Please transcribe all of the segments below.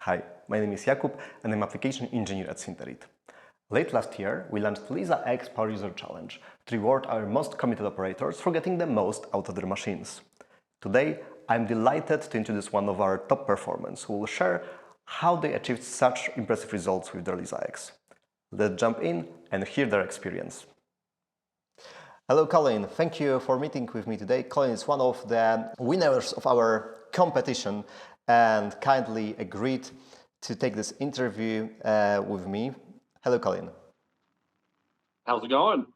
Hi, my name is Jakub and I'm application engineer at Sinterit. Late last year, we launched Lisa X Power User Challenge to reward our most committed operators for getting the most out of their machines. Today, I'm delighted to introduce one of our top performers who will share how they achieved such impressive results with their Lisa X. Let's jump in and hear their experience. Hello, Colin. Thank you for meeting with me today. Colin is one of the winners of our competition and kindly agreed to take this interview with me. Hello, Colin. How's it going?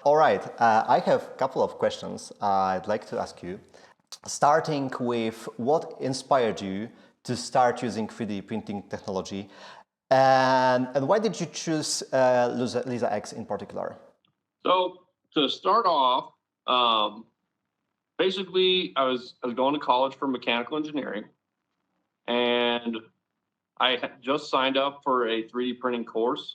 All right. I have a couple of questions I'd like to ask you. Starting with what inspired you to start using 3D printing technology and why did you choose Lisa X in particular? So to start off, basically I was going to college for mechanical engineering, and I had just signed up for a 3D printing course.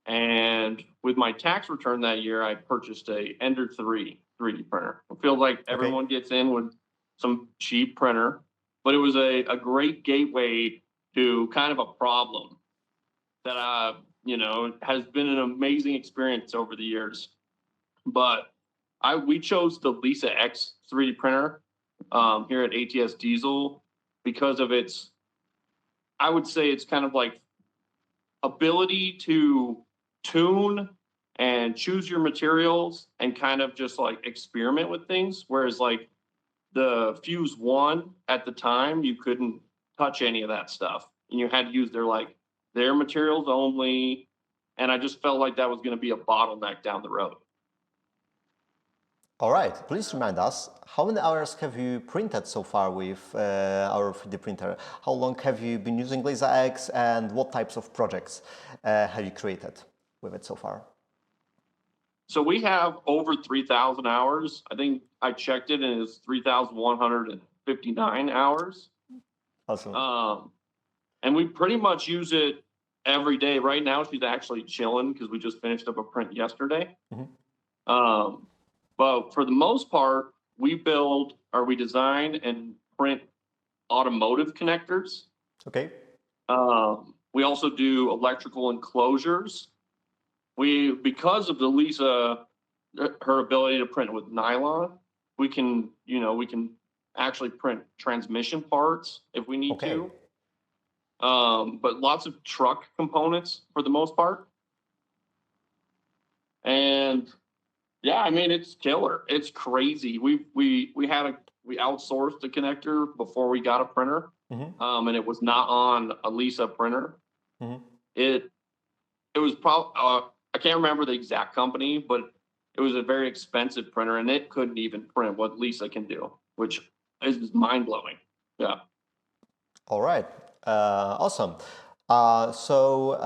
And with my tax return that year, I purchased a Ender 3 3D printer. It feels like everyone gets in with some cheap printer, but it was a great gateway to kind of a problem that has been an amazing experience over the years. But we chose the Lisa X 3D printer here at ATS Diesel because of its, I would say it's kind of like ability to tune and choose your materials and kind of just like experiment with things. Whereas like the Fuse One at the time, you couldn't touch any of that stuff, and you had to use their materials only. And I just felt like that was going to be a bottleneck down the road. All right, please remind us, how many hours have you printed so far with our 3D printer? How long have you been using Lisa X and what types of projects have you created with it so far? So we have over 3,000 hours. I think I checked it and it's 3,159 hours. Awesome. And we pretty much use it every day. Right now, she's actually chilling because we just finished up a print yesterday. But for the most part, we design and print automotive connectors. Okay. We also do electrical enclosures. Because of the Lisa, her ability to print with nylon, we can actually print transmission parts if we need to. But lots of truck components for the most part. And yeah, I mean, it's killer. It's crazy. We outsourced a connector before we got a printer, and it was not on a Lisa printer. It was probably I can't remember the exact company, but it was a very expensive printer, and it couldn't even print what Lisa can do, which is mind blowing. Yeah. All right. Awesome. So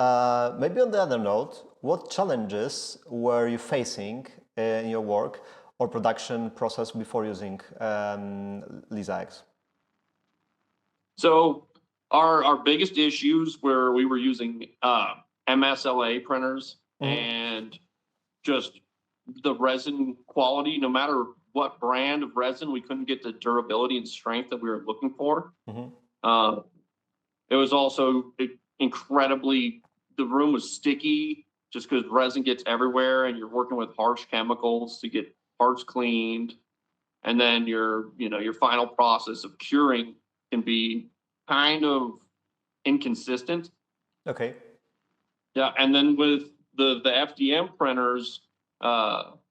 maybe on the other note, what challenges were you facing in your work or production process before using Lisa X? So our biggest issues were we were using MSLA printers and just the resin quality. No matter what brand of resin, we couldn't get the durability and strength that we were looking for. It was also incredibly, the room was sticky just because resin gets everywhere and you're working with harsh chemicals to get parts cleaned. And then your final process of curing can be kind of inconsistent. Okay. Yeah, and then with the FDM printers,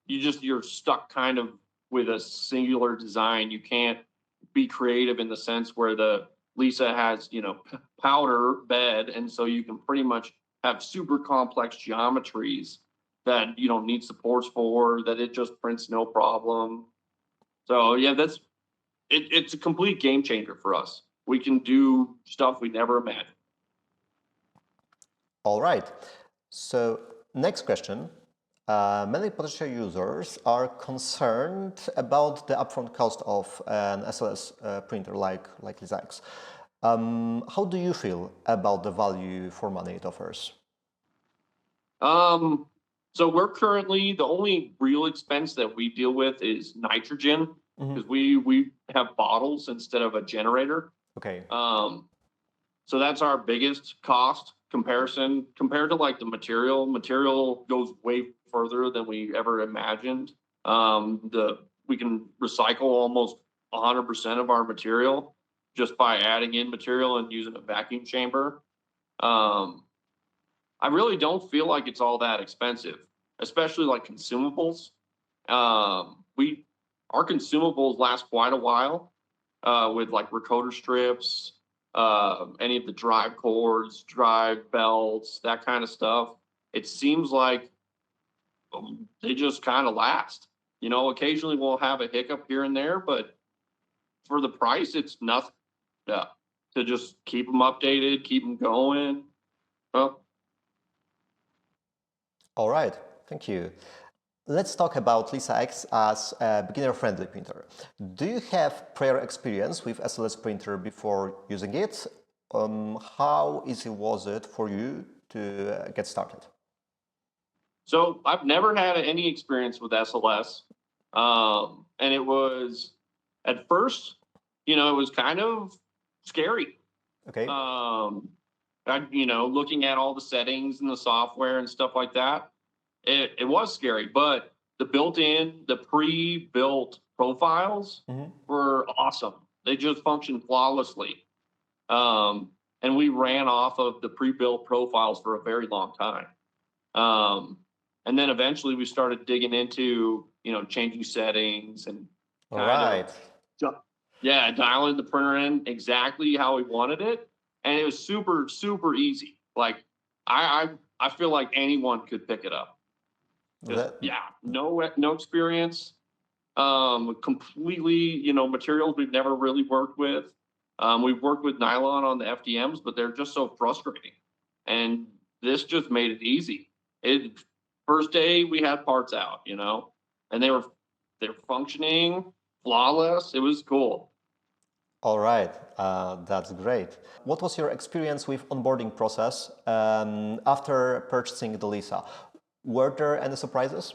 you're stuck kind of with a singular design. You can't be creative in the sense where the Lisa has, powder bed, and so you can pretty much have super complex geometries that you don't need supports for, that it just prints no problem. So yeah, it's a complete game changer for us. We can do stuff we never imagined. All right. So next question. Many potential users are concerned about the upfront cost of an SLS printer like Lisa X. How do you feel about the value for money it offers? So we're currently, the only real expense that we deal with is nitrogen, because we have bottles instead of a generator. Okay. So that's our biggest cost comparison compared to like the material. Material goes way further than we ever imagined. We can recycle almost 100% of our material just by adding in material and using a vacuum chamber. Um, I really don't feel like it's all that expensive, especially like consumables. We Our consumables last quite a while with like recorder strips, any of the drive cords, drive belts, that kind of stuff. It seems like they just kind of last. You know, occasionally we'll have a hiccup here and there, but for the price, it's nothing. Yeah, to just keep them updated, keep them going. Well, All right, thank you. Let's talk about Lisa X as a beginner-friendly printer. Do you have prior experience with SLS printer before using it? How easy was it for you to get started? so I've never had any experience with SLS. And it was at first, it was kind of scary. Okay. Looking at all the settings and the software and stuff like that, it was scary, but the pre-built profiles were awesome. They just functioned flawlessly. And we ran off of the pre-built profiles for a very long time. And then eventually we started digging into, changing settings and All right. dialing the printer in exactly how we wanted it. And it was super, super easy. Like I feel like anyone could pick it up. No experience. Completely, materials we've never really worked with. We've worked with nylon on the FDMs, but they're just so frustrating. And this just made it easy. First day we had parts out, and they're functioning flawless. It was cool. All right, that's great. What was your experience with onboarding process after purchasing the Lisa? Were there any surprises?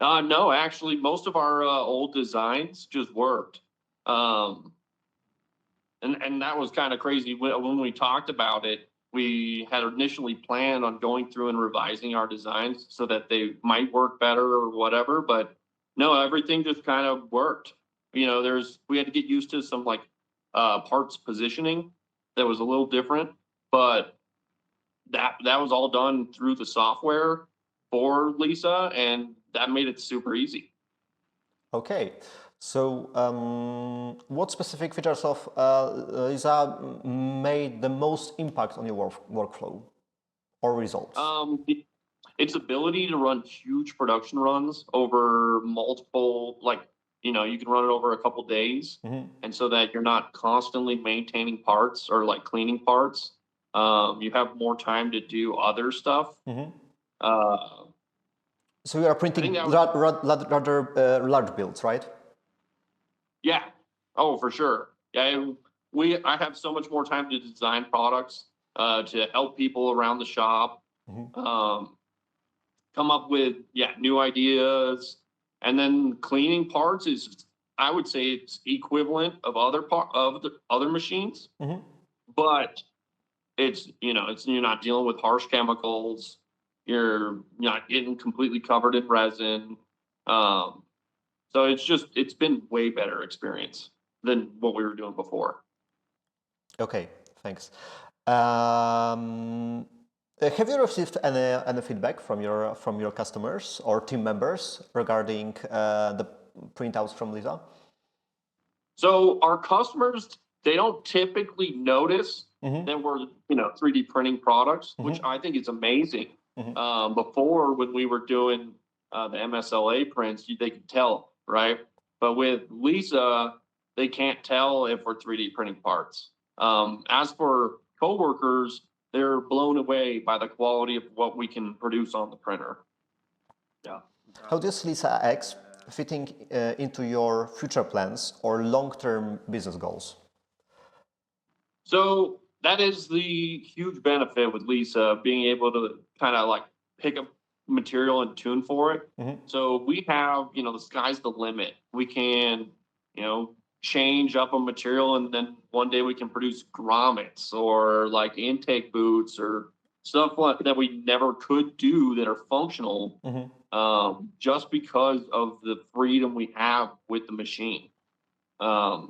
No, actually, most of our old designs just worked. And that was kind of crazy. When we talked about it, we had initially planned on going through and revising our designs so that they might work better or whatever. But no, everything just kind of worked. We had to get used to some like parts positioning that was a little different, but that was all done through the software for Lisa, and that made it super easy. Okay, so what specific features of Lisa made the most impact on your workflow or results? Its ability to run huge production runs over multiple, like, you can run it over a couple days, and so that you're not constantly maintaining parts or like cleaning parts. You have more time to do other stuff. So you are printing rather large builds, right? Yeah. Oh, for sure. Yeah. I have so much more time to design products, to help people around the shop, come up with, new ideas. And then cleaning parts is, I would say it's equivalent of the other machines, but you're not dealing with harsh chemicals. You're not getting completely covered in resin. So it's been way better experience than what we were doing before. Okay, thanks. Have you received any feedback from your customers or team members regarding the printouts from Lisa? So our customers, they don't typically notice that we're 3D printing products, which I think is amazing. Before, when we were doing the MSLA prints, they could tell, right? But with Lisa, they can't tell if we're 3D printing parts. As for coworkers, they're blown away by the quality of what we can produce on the printer. Yeah. How does Lisa X fitting into your future plans or long-term business goals? So that is the huge benefit with Lisa, being able to kind of like pick up material and tune for it. So we have, the sky's the limit. We can, change up a material and then one day we can produce grommets or like intake boots or stuff like that we never could do that are functional, just because of the freedom we have with the machine. I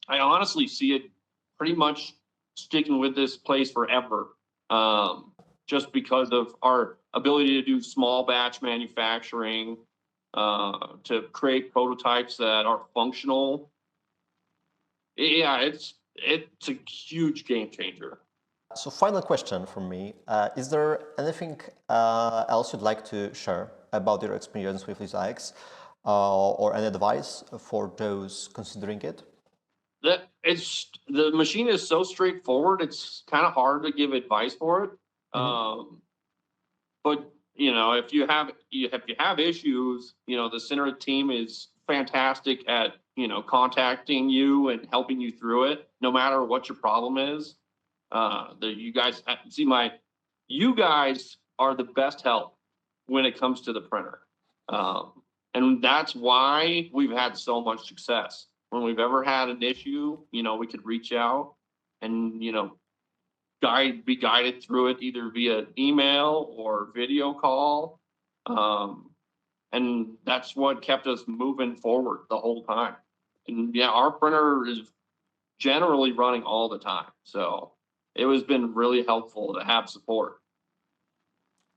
honestly see it pretty much sticking with this place forever, just because of our ability to do small batch manufacturing, to create prototypes that are functional. Yeah, it's a huge game changer. So final question from me. Is there anything else you'd like to share about your experience with Lisa X, or any advice for those considering it? The machine is so straightforward, it's kind of hard to give advice for it. But if you have issues, the Sinterit team is fantastic at contacting you and helping you through it, no matter what your problem is. You guys are the best help when it comes to the printer, and that's why we've had so much success. When we've ever had an issue, we could reach out and be guided through it either via email or video call. And that's what kept us moving forward the whole time. And yeah, our printer is generally running all the time. So it has been really helpful to have support.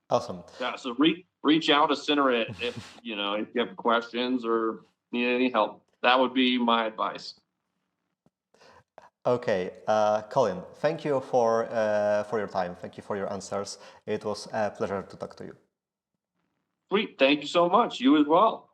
Awesome. Yeah, so reach out to Sinterit if you have questions or need any help. That would be my advice. Okay, Colin, thank you for your time. Thank you for your answers. It was a pleasure to talk to you. Sweet. Thank you so much. You as well.